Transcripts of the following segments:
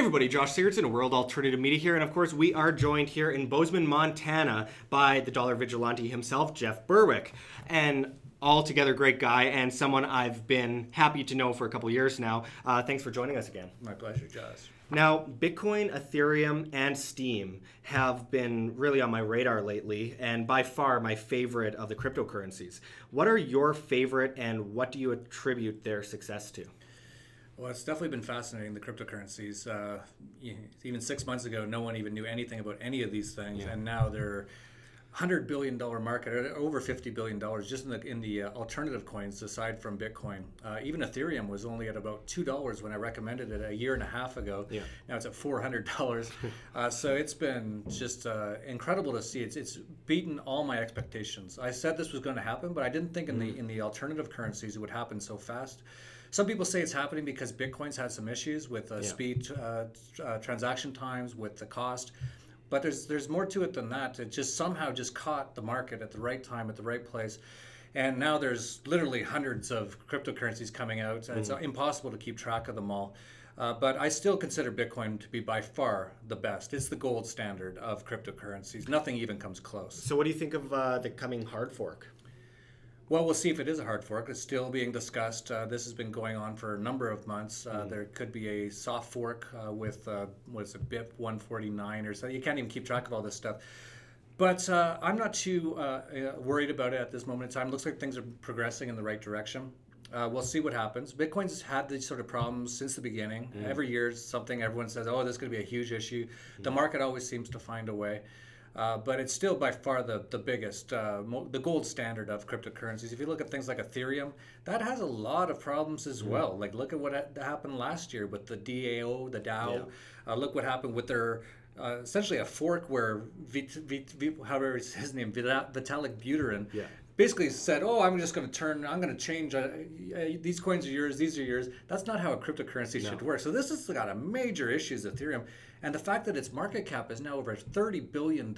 everybody, Josh Sigurdson, World Alternative Media here, and of course we are joined here in Bozeman, Montana by the dollar vigilante himself, Jeff Berwick. And altogether great guy and someone I've been happy to know for a couple years now. Thanks for joining us again. My pleasure, Josh. Now, Bitcoin, Ethereum, and STEEM have been really on my radar lately, and by far my favorite of the cryptocurrencies. What are your favorite, and what do you attribute their success to? Well, it's definitely been fascinating, the cryptocurrencies. Even 6 months ago, no one even knew anything about any of these things, and now they're $100 billion market, or over $50 billion just in the alternative coins aside from Bitcoin. Even Ethereum was only at about $2 when I recommended it a year and a half ago. Yeah. Now it's at $400. So it's been just incredible to see. It's beaten all my expectations. I said this was going to happen, but I didn't think in the alternative currencies it would happen so fast. Some people say it's happening because Bitcoin's had some issues with speed, transaction times, with the cost. But there's more to it than that. It just somehow just caught the market at the right time, at the right place. And now there's literally hundreds of cryptocurrencies coming out. It's impossible to keep track of them all. But I still consider Bitcoin to be by far the best. It's the gold standard of cryptocurrencies. Nothing even comes close. So what do you think of the coming hard fork? Well, we'll see if it is a hard fork. It's still being discussed. This has been going on for a number of months. There could be a soft fork with, what's it, BIP 149 or so. You can't even keep track of all this stuff. But I'm not too worried about it at this moment in time. It looks like things are progressing in the right direction. We'll see what happens. Bitcoin's had these sort of problems since the beginning. Every year, something everyone says, oh, this is going to be a huge issue. The market always seems to find a way. But it's still by far the biggest, the gold standard of cryptocurrencies. If you look at things like Ethereum, that has a lot of problems as well. Like, look at what happened last year with the DAO, the DAO. Look what happened with their, essentially a fork where, however it's his name, Vitalik Buterin, basically said, oh, I'm going to change, these coins are yours, these are yours. That's not how a cryptocurrency should work. So this has got a major issues, Ethereum. And the fact that its market cap is now over $30 billion,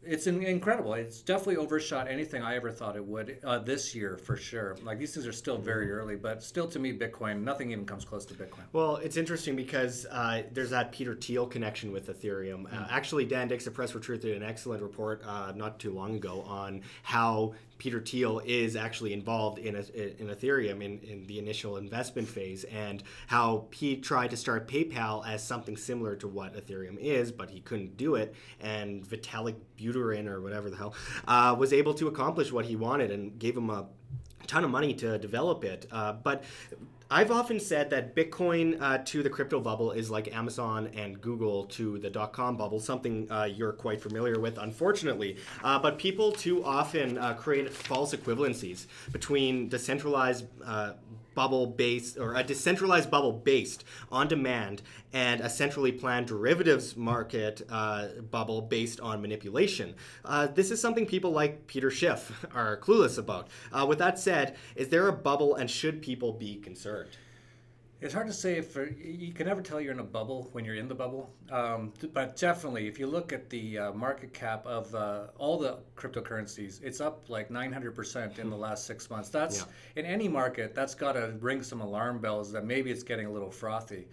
it's incredible. It's definitely overshot anything I ever thought it would this year, for sure. Like, these things are still very early, but still, to me, Bitcoin, nothing even comes close to Bitcoin. Well, it's interesting because there's that Peter Thiel connection with Ethereum. Actually, Dan Dix of Press for Truth did an excellent report not too long ago on how Peter Thiel is actually involved in Ethereum in the initial investment phase, and how he tried to start PayPal as something similar to what Ethereum is, but he couldn't do it, and Vitalik Buterin, or whatever the hell, was able to accomplish what he wanted and gave him a ton of money to develop it. But I've often said that Bitcoin to the crypto bubble is like Amazon and Google to the dot-com bubble, something you're quite familiar with, unfortunately. But people too often create false equivalencies between decentralized bubble-based, or a decentralized bubble based on demand, and a centrally planned derivatives market bubble based on manipulation. This is something people like Peter Schiff are clueless about. With that said, is there a bubble, and should people be concerned? It's hard to say if you can never tell you're in a bubble when you're in the bubble, but definitely if you look at the market cap of all the cryptocurrencies, it's up like 900% in the last 6 months. That's in any market, that's got to ring some alarm bells that maybe it's getting a little frothy.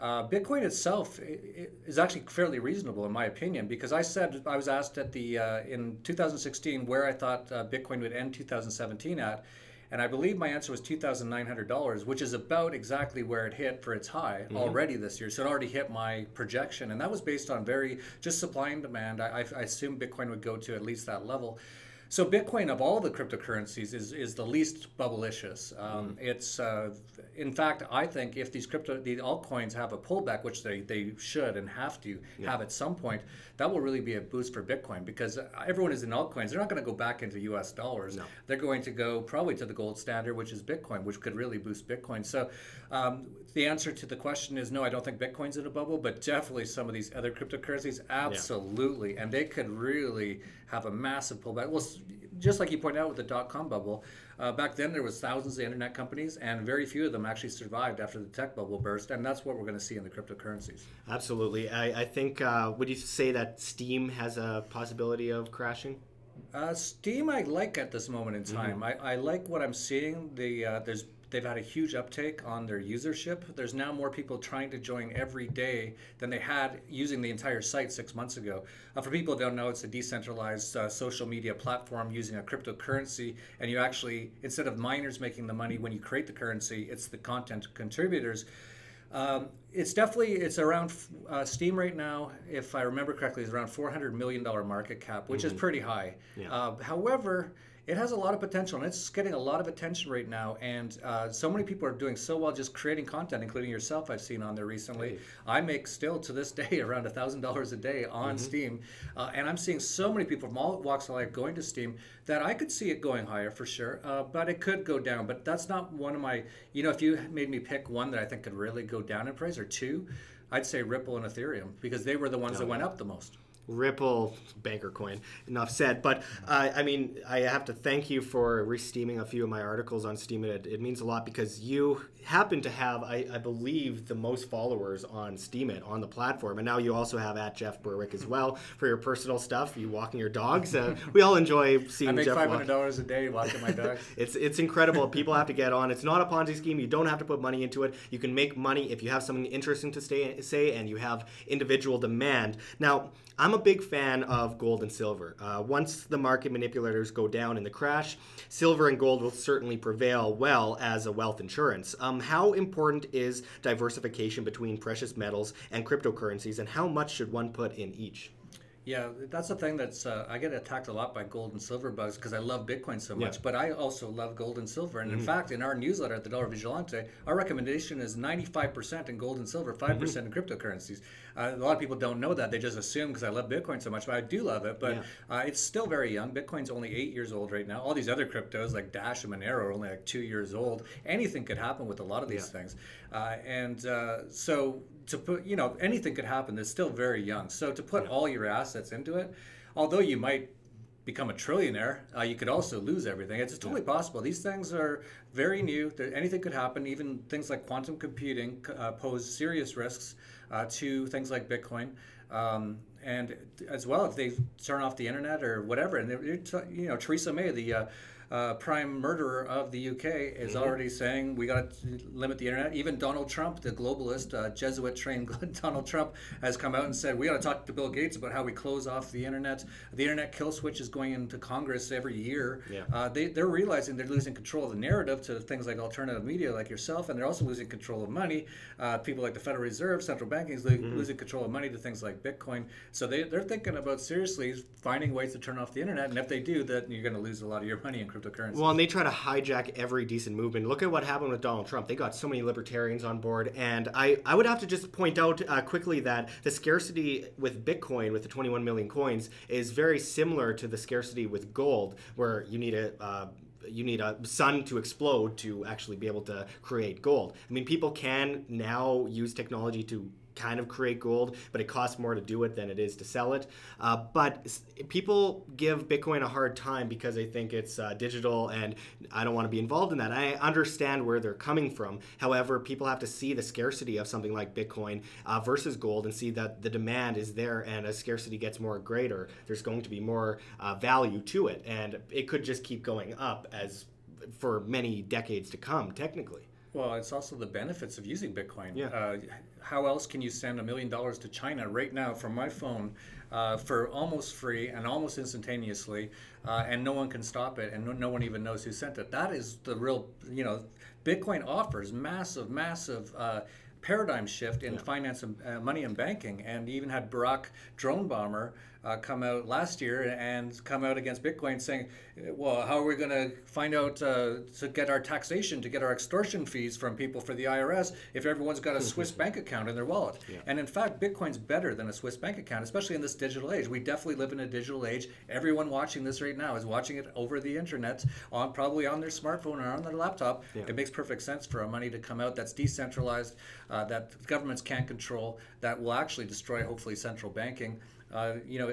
Bitcoin itself is actually fairly reasonable in my opinion, because I was asked at the in 2016 where I thought Bitcoin would end 2017 at. And I believe my answer was $2,900, which is about exactly where it hit for its high already this year. So it already hit my projection. And that was based on just supply and demand. I assumed Bitcoin would go to at least that level. So Bitcoin, of all the cryptocurrencies, is the least bubblicious. It's in fact, I think if the altcoins have a pullback, which they should and have to have at some point, that will really be a boost for Bitcoin, because everyone is in altcoins. They're not going to go back into US dollars. No. They're going to go probably to the gold standard, which is Bitcoin, which could really boost Bitcoin. So the answer to the question is no, I don't think Bitcoin's in a bubble, but definitely some of these other cryptocurrencies, absolutely. And they could really have a massive pullback. Well, just like you pointed out with the dot-com bubble, back then there was thousands of internet companies, and very few of them actually survived after the tech bubble burst, and that's what we're going to see in the cryptocurrencies. Absolutely. I think, would you say that STEEM has a possibility of crashing? STEEM I like at this moment in time. I like what I'm seeing. There's they've had a huge uptake on their usership. There's now more people trying to join every day than they had using the entire site 6 months ago. For people who don't know, it's a decentralized social media platform using a cryptocurrency, and you actually, instead of miners making the money when you create the currency, it's the content contributors. It's around Steam right now, if I remember correctly, is around $400 million market cap, which is pretty high. Yeah. However, it has a lot of potential, and it's getting a lot of attention right now. And so many people are doing so well just creating content, including yourself. I've seen on there recently. Right. I make still to this day around $1,000 a day on Steam, and I'm seeing so many people from all walks of life going to Steam that I could see it going higher for sure. But it could go down. But that's not one of my. If you made me pick one that I think could really go down in price, or two, I'd say Ripple and Ethereum, because they were the ones that went up the most. Ripple, banker coin, enough said. But I have to thank you for re-steaming a few of my articles on Steam. It means a lot, because you happen to have, I believe, the most followers on Steam on the platform. And now you also have at Jeff Berwick as well for your personal stuff, you walking your dogs. We all enjoy seeing Jeff I make $500 a day walking my dogs. It's incredible. People have to get on. It's not a Ponzi scheme. You don't have to put money into it. You can make money if you have something interesting to say and you have individual demand. Now, I'm a big fan of gold and silver. Once the market manipulators go down in the crash, silver and gold will certainly prevail well as a wealth insurance. How important is diversification between precious metals and cryptocurrencies, and how much should one put in each? Yeah, that's the thing that's, I get attacked a lot by gold and silver bugs because I love Bitcoin so much, but I also love gold and silver. And in fact, in our newsletter at the $1 Vigilante, our recommendation is 95% in gold and silver, 5% in cryptocurrencies. A lot of people don't know that. They just assume because I love Bitcoin so much, but I do love it. But it's still very young. Bitcoin's only 8 years old right now. All these other cryptos like Dash and Monero are only like 2 years old. Anything could happen with a lot of these things. So to put, anything could happen. It's still very young. So to put all your assets into it, although you might become a trillionaire, you could also lose everything. It's totally possible. These things are very new. Anything could happen. Even things like quantum computing pose serious risks to things like Bitcoin. And as well, if they turn off the internet or whatever, and Theresa May, the prime murderer of the UK, is already saying we got to limit the internet. Even Donald Trump, the globalist, Jesuit-trained Donald Trump, has come out and said we got to talk to Bill Gates about how we close off the internet. The internet kill switch is going into Congress every year. They're realizing they're losing control of the narrative to things like alternative media like yourself, and they're also losing control of money. People like the Federal Reserve, central banking is losing control of money to things like Bitcoin. So they're thinking about seriously finding ways to turn off the internet, and if they do, then you're going to lose a lot of your money in cryptocurrency. Well, and they try to hijack every decent movement. Look at what happened with Donald Trump. They got so many libertarians on board. And I would have to just point out quickly that the scarcity with Bitcoin, with the 21 million coins, is very similar to the scarcity with gold, where you need a sun to explode to actually be able to create gold. I mean, people can now use technology to kind of create gold, but it costs more to do it than it is to sell it. But people give Bitcoin a hard time because they think it's digital, and I don't want to be involved in that. I understand where they're coming from. However, people have to see the scarcity of something like Bitcoin versus gold and see that the demand is there, and as scarcity gets more greater, there's going to be more value to it, and it could just keep going up as for many decades to come, technically. Well, it's also the benefits of using Bitcoin. How else can you send $1 million to China right now from my phone for almost free and almost instantaneously, and no one can stop it, and no one even knows who sent it? That is the real, Bitcoin offers massive paradigm shift in finance and money and banking. And even had Barack drone bomber come out last year and come out against Bitcoin saying, well, how are we going to find out to get our taxation, to get our extortion fees from people for the IRS if everyone's got a Swiss bank account in their wallet? And in fact, Bitcoin's better than a Swiss bank account, especially in this digital age. We definitely live in a digital age. Everyone watching this right now is watching it over the internet, probably on their smartphone or on their laptop. It makes perfect sense for our money to come out that's decentralized, that governments can't control, that will actually destroy, hopefully, central banking.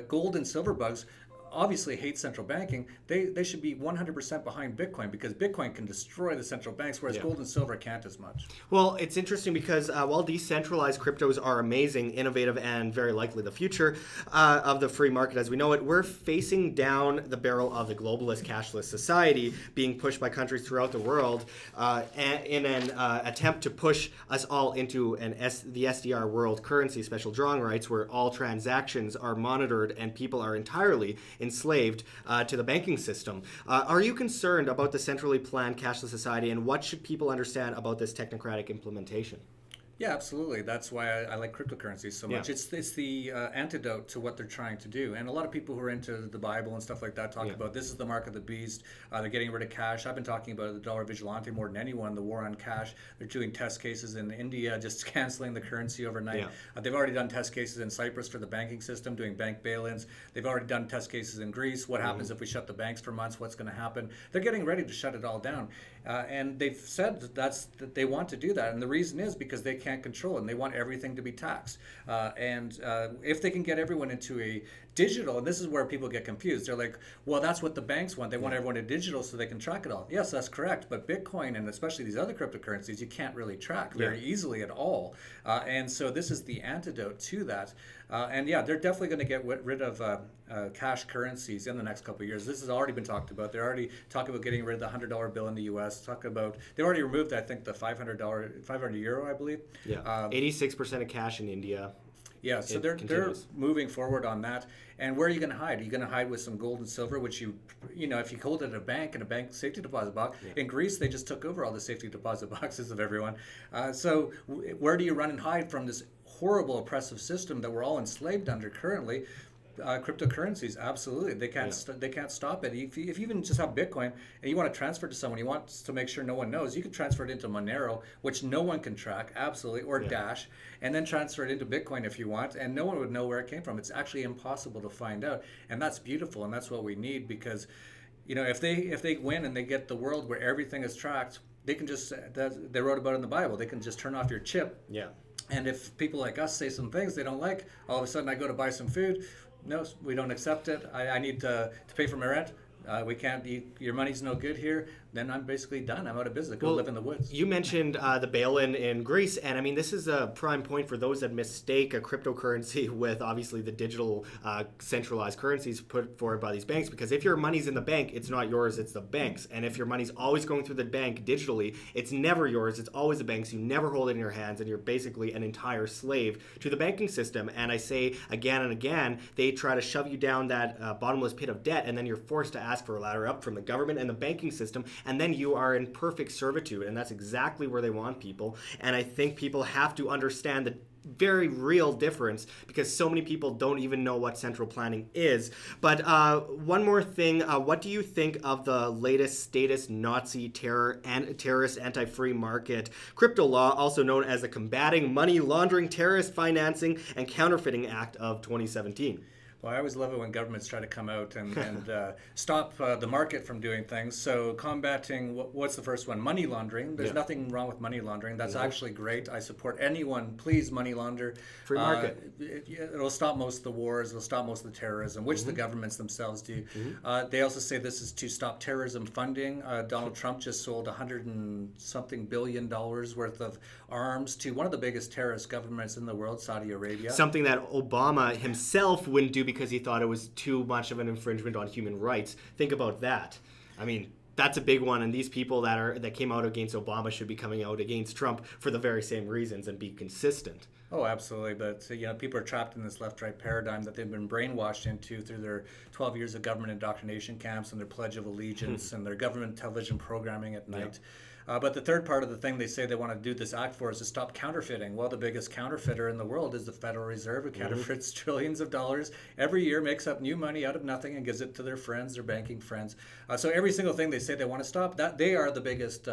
Gold and silver bugs obviously hate central banking, they should be 100% behind Bitcoin, because Bitcoin can destroy the central banks, whereas gold and silver can't as much. Well, it's interesting because while decentralized cryptos are amazing, innovative, and very likely the future of the free market as we know it, we're facing down the barrel of the globalist cashless society being pushed by countries throughout the world in an attempt to push us all into the SDR world currency, special drawing rights, where all transactions are monitored and people are entirely enslaved to the banking system. Are you concerned about the centrally planned cashless society, and what should people understand about this technocratic implementation? Yeah, absolutely. That's why I like cryptocurrencies so much. It's the antidote to what they're trying to do. And a lot of people who are into the Bible and stuff like that talk about this is the mark of the beast. They're getting rid of cash. I've been talking about the dollar vigilante more than anyone, the war on cash. They're doing test cases in India, just canceling the currency overnight. They've already done test cases in Cyprus for the banking system, doing bank bail-ins. They've already done test cases in Greece. What happens if we shut the banks for months? What's going to happen? They're getting ready to shut it all down. And they've said that they want to do that. And the reason is because they can't control it, and they want everything to be taxed. And if they can get everyone into a digital, and this is where people get confused. They're like, well, that's what the banks want. They want everyone in digital so they can track it all. Yes, that's correct. But Bitcoin, and especially these other cryptocurrencies, you can't really track very easily at all. And so this is the antidote to that. And yeah, they're definitely going to get rid of cash currencies in the next couple of years. This has already been talked about. They're already talking about getting rid of the $100 bill in the U.S. They've already removed, I think, the 500 euro, I believe. Yeah, 86% of cash in India. Yeah, so they're moving forward on that. And where are you going to hide? Are you going to hide with some gold and silver, which you know, if you hold it at a bank, in a bank safety deposit box. In Greece, they just took over all the safety deposit boxes of everyone. So where do you run and hide from this horrible oppressive system that we're all enslaved under currently? Cryptocurrencies, absolutely. They can't stop it. If you even just have Bitcoin and you want to transfer it to someone, you want to make sure no one knows, you can transfer it into Monero, which no one can track, absolutely, or Dash, and then transfer it into Bitcoin if you want, and no one would know where it came from. It's actually impossible to find out, and that's beautiful, and that's what we need, because you know, if they win and they get the world where everything is tracked, they can just, they wrote about it in the Bible, they can just turn off your chip. Yeah. And if people like us say some things they don't like, all of a sudden I go to buy some food. No, we don't accept it. I need to pay for my rent. We can't eat. Your money's no good here. Then I'm basically done. I'm out of business. Go live in the woods. You mentioned the bail-in in Greece, and I mean, this is a prime point for those that mistake a cryptocurrency with obviously the digital centralized currencies put forward by these banks, because if your money's in the bank, it's not yours, it's the bank's. And if your money's always going through the bank digitally, it's never yours, it's always the bank's. You never hold it in your hands, and you're basically an entire slave to the banking system. And I say again and again, they try to shove you down that bottomless pit of debt, and then you're forced to ask for a ladder up from the government and the banking system, and then you are in perfect servitude, and that's exactly where they want people. And I think people have to understand the very real difference, because so many people don't even know what central planning is. But one more thing, what do you think of the latest statist Nazi terrorist anti-free market crypto law, also known as the Combating Money Laundering, Terrorist Financing, and Counterfeiting Act of 2017? Well, I always love it when governments try to come out and stop the market from doing things. So combating, what's the first one? Money laundering. There's nothing wrong with money laundering. That's actually great. I support anyone. Please money launder. Free market. It'll stop most of the wars. It'll stop most of the terrorism, which the governments themselves do. They also say this is to stop terrorism funding. Donald Trump just sold $100 and something billion worth of arms to one of the biggest terrorist governments in the world, Saudi Arabia. Something that Obama himself wouldn't do because he thought it was too much of an infringement on human rights. Think about that. I mean, that's a big one, and these people that came out against Obama should be coming out against Trump for the very same reasons and be consistent. Oh, absolutely. But you know, people are trapped in this left-right paradigm that they've been brainwashed into through their 12 years of government indoctrination camps and their Pledge of Allegiance and their government television programming at night. But the third part of the thing they say they want to do this act for is to stop counterfeiting. Well, the biggest counterfeiter in the world is the Federal Reserve, who counterfeits trillions of dollars every year, makes up new money out of nothing, and gives it to their friends, their banking friends. So every single thing they say they want to stop, that they are the biggest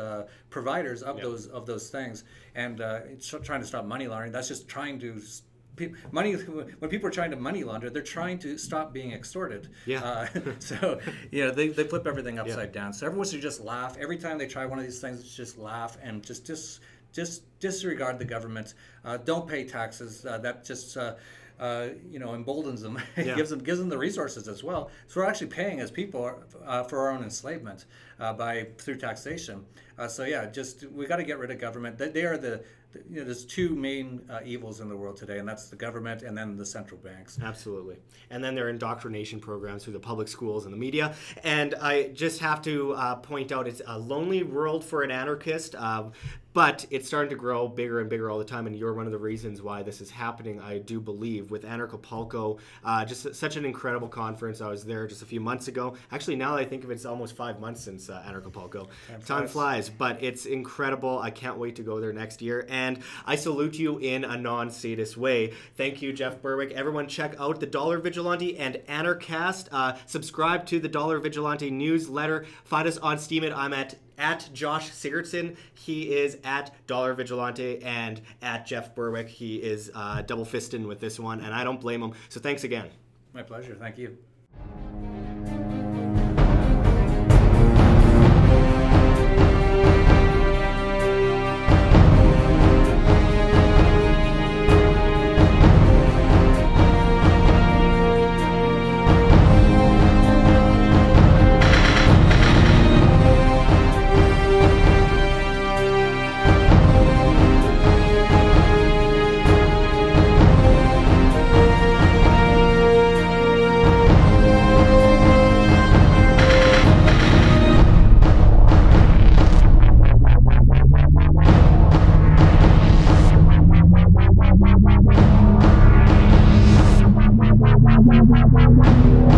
providers of those things. And trying to stop money laundering, that's just trying to when people are trying to money launder, they're trying to stop being extorted. So they flip everything upside down. So everyone should just laugh every time they try one of these things. Just laugh and just disregard the government. Don't pay taxes. emboldens them, Yeah. gives them the resources as well. So we're actually paying as people for our own enslavement through taxation. We got to get rid of government. They are there's two main evils in the world today, and that's the government and then the central banks. Absolutely. And then there are indoctrination programs through the public schools and the media. And I just have to point out, it's a lonely world for an anarchist, but it's starting to grow bigger and bigger all the time. And you're one of the reasons why this is happening, I do believe, with Anarchapulco. Just such an incredible conference. I was there just a few months ago. Actually, now that I think of it, it's almost 5 months since Anarchapulco. Time flies, but it's incredible. I can't wait to go there next year. And I salute you in a non-statist way. Thank you, Jeff Berwick. Everyone check out the Dollar Vigilante and Anarchast. Subscribe to the Dollar Vigilante newsletter. Find us on Steam. I'm at Josh Sigurdson. He is at Dollar Vigilante, and at Jeff Berwick. He is double fisting with this one, and I don't blame him. So thanks again. My pleasure. Thank you. Wow.